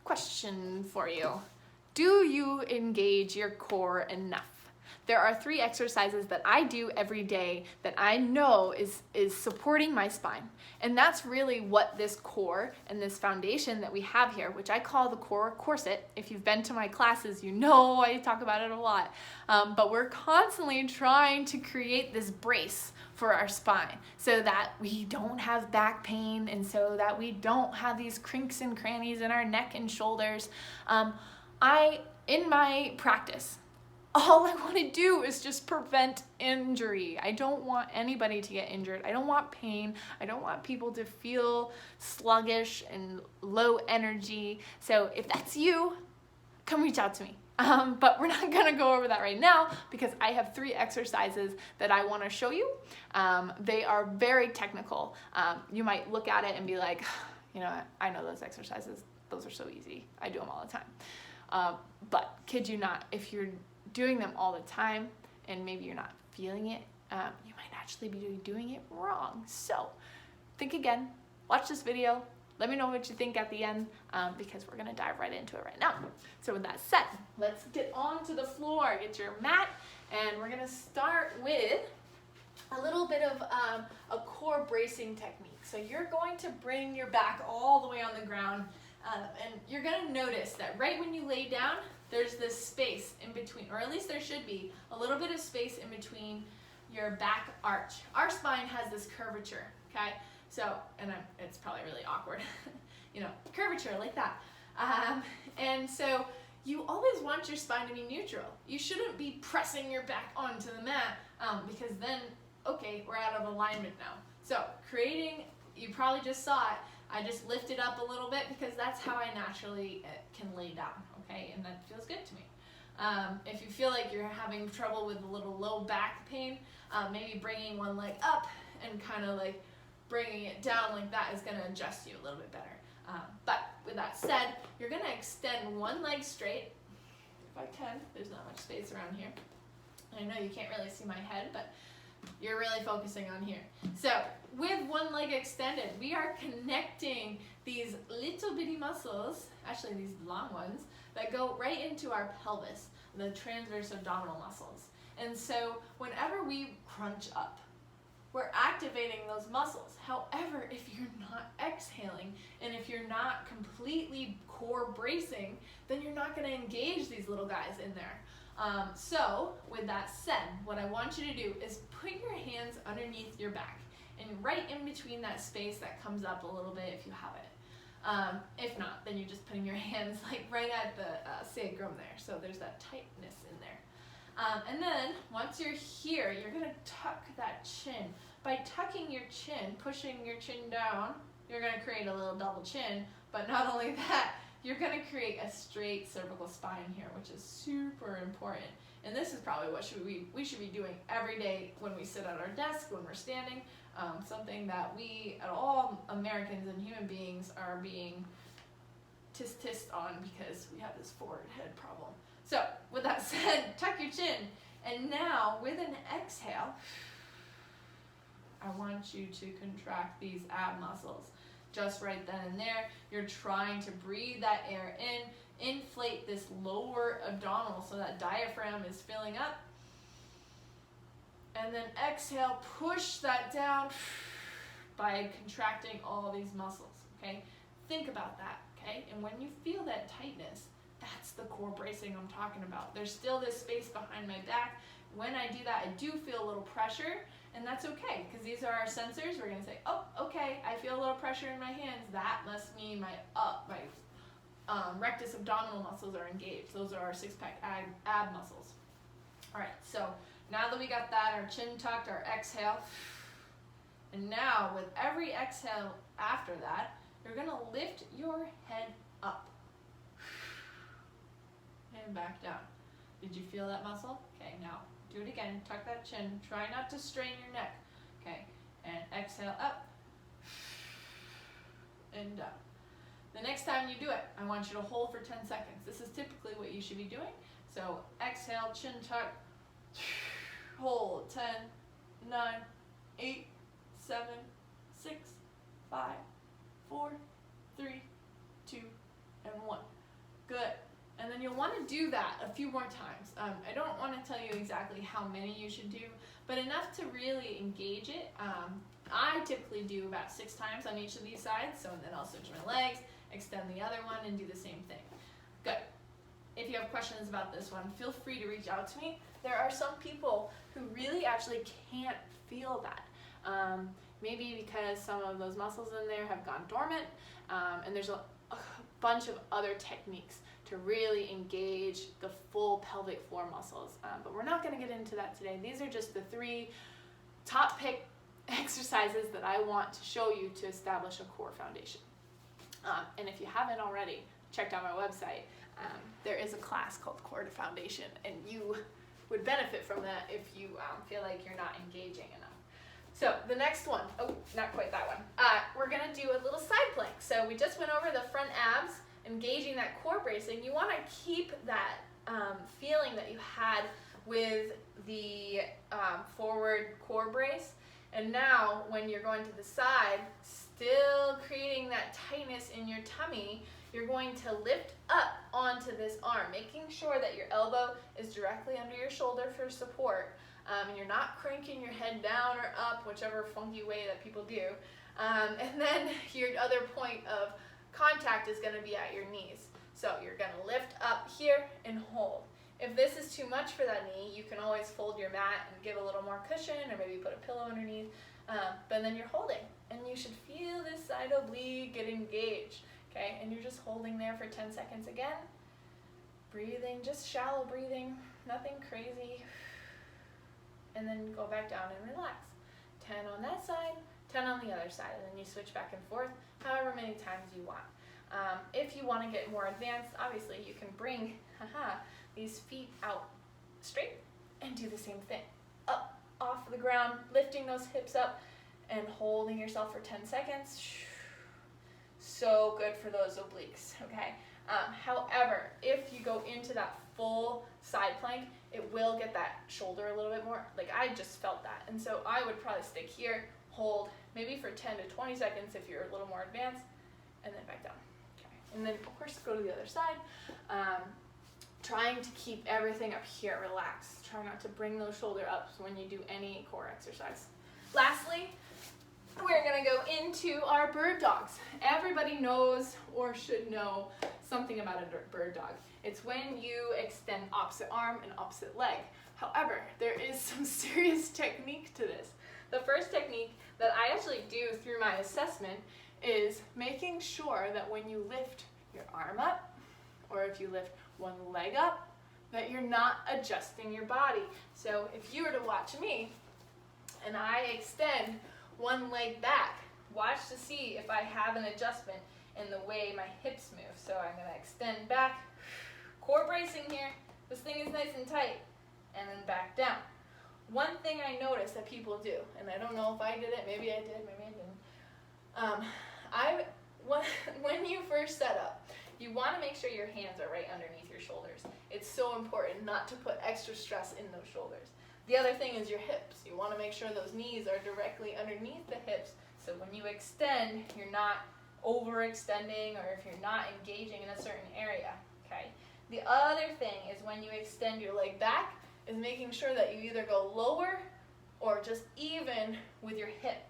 Question for you. Do you engage your core enough? There are 3 exercises that I do every day that I know is supporting my spine. And that's really what this core and this foundation that we have here, which I call the core corset. If you've been to my classes, you know I talk about it a lot. But we're constantly trying to create this brace for our spine so that we don't have back pain and so that we don't have these crinks and crannies in our neck and shoulders. In my practice, all I want to do is just prevent injury. I don't want anybody to get injured. I don't want pain. I don't want people to feel sluggish and low energy. So if that's you, come reach out to me. But we're not gonna go over that right now because I have 3 exercises that I wanna show you. They are very technical. You might look at it and be like, you know, I know those exercises. Those are so easy. I do them all the time. But kid you not, if you're doing them all the time and maybe you're not feeling it, you might actually be doing it wrong. So think again, watch this video, let me know what you think at the end, because we're gonna dive right into it right now. So with that said, let's get onto the floor, get your mat, and we're gonna start with a little bit of a core bracing technique. So you're going to bring your back all the way on the ground, and you're gonna notice that right when you lay down, there's this space in between, or at least there should be a little bit of space in between your back arch. Our spine has this curvature, okay? So, and it's probably really awkward, you know, curvature like that. And so you always want your spine to be neutral. You shouldn't be pressing your back onto the mat because then, okay, we're out of alignment now. So creating, you probably just saw it, I just lifted up a little bit because that's how I naturally can lay down, okay? And that feels good to me. If you feel like you're having trouble with a little low back pain, maybe bringing one leg up and kind of like bringing it down like that is going to adjust you a little bit better. But with that said, you're going to extend one leg straight. If I can, there's not much space around here. I know you can't really see my head, but you're really focusing on here. So with one leg extended, we are connecting these little bitty muscles, actually these long ones, that go right into our pelvis, the transverse abdominal muscles. And so whenever we crunch up, we're activating those muscles. However, if you're not exhaling and if you're not completely core bracing, then you're not going to engage these little guys in there. So with that said, what I want you to do is put your hands underneath your back and right in between that space that comes up a little bit if you have it. If not, then you're just putting your hands like right at the sacrum there. So there's that tightness in there. And then once you're here, you're going to tuck that chin. By tucking your chin, pushing your chin down, you're going to create a little double chin. But not only that, you're going to create a straight cervical spine here, which is super important. And this is probably what we should be doing every day when we sit at our desk, when we're standing. Something that we, at all Americans and human beings, are being tisk on because we have this forward head problem. So with that said, tuck your chin. And now with an exhale, I want you to contract these ab muscles. Just right then and there, you're trying to breathe that air in, inflate this lower abdominal so that diaphragm is filling up. And then exhale, push that down by contracting all these muscles, okay? Think about that, okay? And when you feel that tightness, that's the core bracing I'm talking about. There's still this space behind my back. When I do that, I do feel a little pressure, and that's okay, because these are our sensors. We're gonna say, oh, okay, I feel a little pressure in my hands. That must mean my rectus abdominal muscles are engaged. Those are our six-pack ab muscles. All right, so now that we got that, our chin tucked, our exhale, and now with every exhale after that, you're gonna lift your head up and back down. Did you feel that muscle? Okay, now do it again. Tuck that chin. Try not to strain your neck. Okay, and exhale up and down. The next time you do it, I want you to hold for 10 seconds. This is typically what you should be doing. So exhale, chin tuck, hold, 10, 9, 8, 7, 6, 5, 4, 3, 2, and 1. you'll want to do that a few more times. I don't want to tell you exactly how many you should do, but enough to really engage it. I typically do about 6 times on each of these sides, so then I'll switch my legs, extend the other one, and do the same thing. Good. If you have questions about this one, feel free to reach out to me. There are some people who really actually can't feel that. Maybe because some of those muscles in there have gone dormant, and there's a bunch of other techniques to really engage the full pelvic floor muscles. But we're not going to get into that today. These are just the 3 top pick exercises that I want to show you to establish a core foundation. And if you haven't already checked out my website, there is a class called Core to Foundation, and you would benefit from that if you feel like you're not engaging enough. So the next one, oh, not quite that one. We're gonna do a little side plank. So we just went over the front abs, engaging that core bracing. You wanna keep that feeling that you had with the forward core brace. And now when you're going to the side, still creating that tightness in your tummy, you're going to lift up onto this arm, making sure that your elbow is directly under your shoulder for support. And you're not cranking your head down or up, whichever funky way that people do. And then your other point of contact is going to be at your knees. So you're going to lift up here and hold. If this is too much for that knee, you can always fold your mat and give a little more cushion, or maybe put a pillow underneath. But then you're holding, and you should feel this side oblique get engaged. Okay, and you're just holding there for 10 seconds again. Breathing, just shallow breathing, nothing crazy. And then go back down and relax. 10 on that side, 10 on the other side, and then you switch back and forth however many times you want. If you want to get more advanced, obviously you can bring these feet out straight and do the same thing. Up, off the ground, lifting those hips up and holding yourself for 10 seconds. So good for those obliques, okay? However, if you go into that full side plank, it will get that shoulder a little bit more. Like, I just felt that. And so I would probably stick here, hold, maybe for 10 to 20 seconds if you're a little more advanced, and then back down. Okay. And then, of course, go to the other side. Trying to keep everything up here relaxed. Try not to bring those shoulder up when you do any core exercise. Lastly, we're going to go into our bird dogs. Everybody knows or should know something about a bird dog. It's when you extend opposite arm and opposite leg. However, there is some serious technique to this. The first technique that I actually do through my assessment is making sure that when you lift your arm up, or if you lift one leg up, that you're not adjusting your body. So if you were to watch me and I extend one leg back, watch to see if I have an adjustment in the way my hips move. So I'm going to extend back, core bracing here, this thing is nice and tight, and then back down. One thing I noticed that people do, and I don't know if I did it, maybe I did, maybe I didn't. When you first set up, you want to make sure your hands are right underneath your shoulders. It's so important not to put extra stress in those shoulders. The other thing is your hips. You want to make sure those knees are directly underneath the hips, so when you extend, you're not overextending, or if you're not engaging in a certain area, okay? The other thing is when you extend your leg back, is making sure that you either go lower or just even with your hip,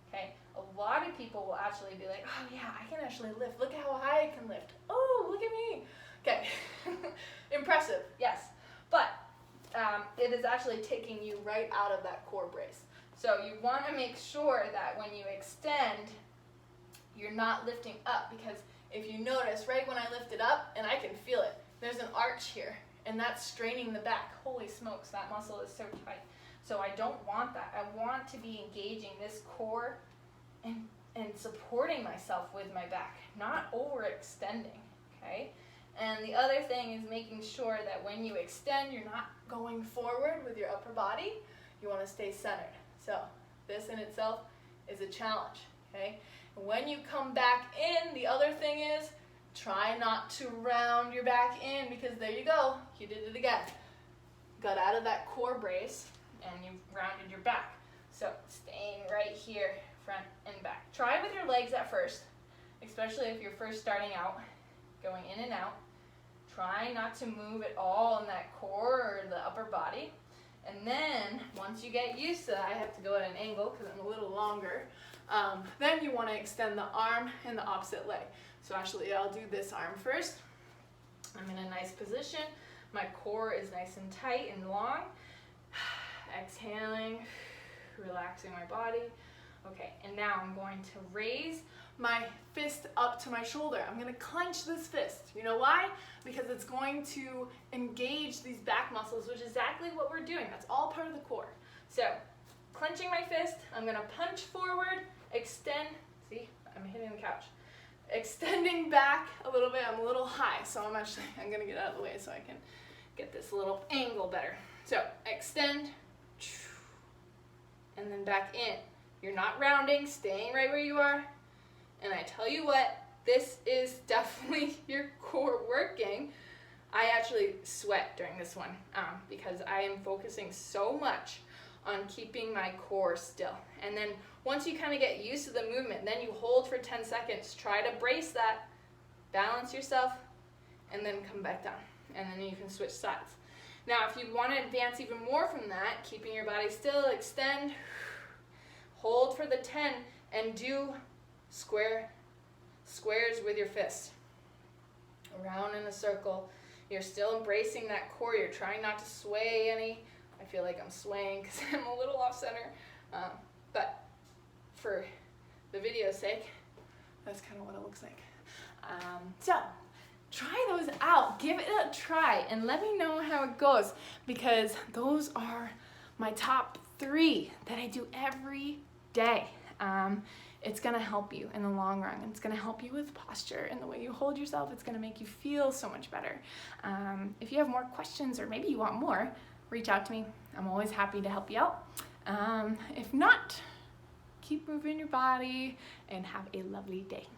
okay? A lot of people will actually be like, oh yeah, I can actually lift. Look how high I can lift. Oh, look at me. Okay, impressive, yes. But it is actually taking you right out of that core brace. So you want to make sure that when you extend, you're not lifting up, because if you notice, right when I lift it up, and I can feel it, there's an arch here, and that's straining the back. Holy smokes, that muscle is so tight. So I don't want that. I want to be engaging this core and supporting myself with my back, not overextending, okay? And the other thing is making sure that when you extend, you're not going forward with your upper body. You want to stay centered. So this in itself is a challenge, okay? When you come back in, the other thing is try not to round your back in, because there you go, you did it again. Got out of that core brace and you rounded your back. So staying right here, front and back. Try with your legs at first, especially if you're first starting out, going in and out. Try not to move at all in that core or the upper body. And then once you get used to that, I have to go at an angle because I'm a little longer. Then you want to extend the arm and the opposite leg. So actually I'll do this arm first. I'm in a nice position. My core is nice and tight and long. Exhaling, relaxing my body. Okay, and now I'm going to raise my fist up to my shoulder. I'm going to clench this fist. You know why? Because it's going to engage these back muscles, which is exactly what we're doing. That's all part of the core. So, clenching my fist, I'm going to punch forward, extend. See, I'm hitting the couch. Extending back a little bit. I'm a little high, so I'm going to get out of the way so I can get this little angle better. So, extend, and then back in. You're not rounding, staying right where you are. And I tell you what, this is definitely your core working. I actually sweat during this one because I am focusing so much on keeping my core still. And then once you kind of get used to the movement, then you hold for 10 seconds. Try to brace that, balance yourself, and then come back down. And then you can switch sides. Now, if you want to advance even more from that, keeping your body still, extend, hold for the 10, and do squares with your fist. Around in a circle. You're still embracing that core. You're trying not to sway any. I feel like I'm swaying because I'm a little off center. But for the video's sake, that's kind of what it looks like. So try those out. Give it a try and let me know how it goes, because those are my top 3 that I do every day. It's gonna help you in the long run. It's gonna help you with posture and the way you hold yourself. It's gonna make you feel so much better. If you have more questions or maybe you want more, reach out to me. I'm always happy to help you out. If not, keep moving your body and have a lovely day.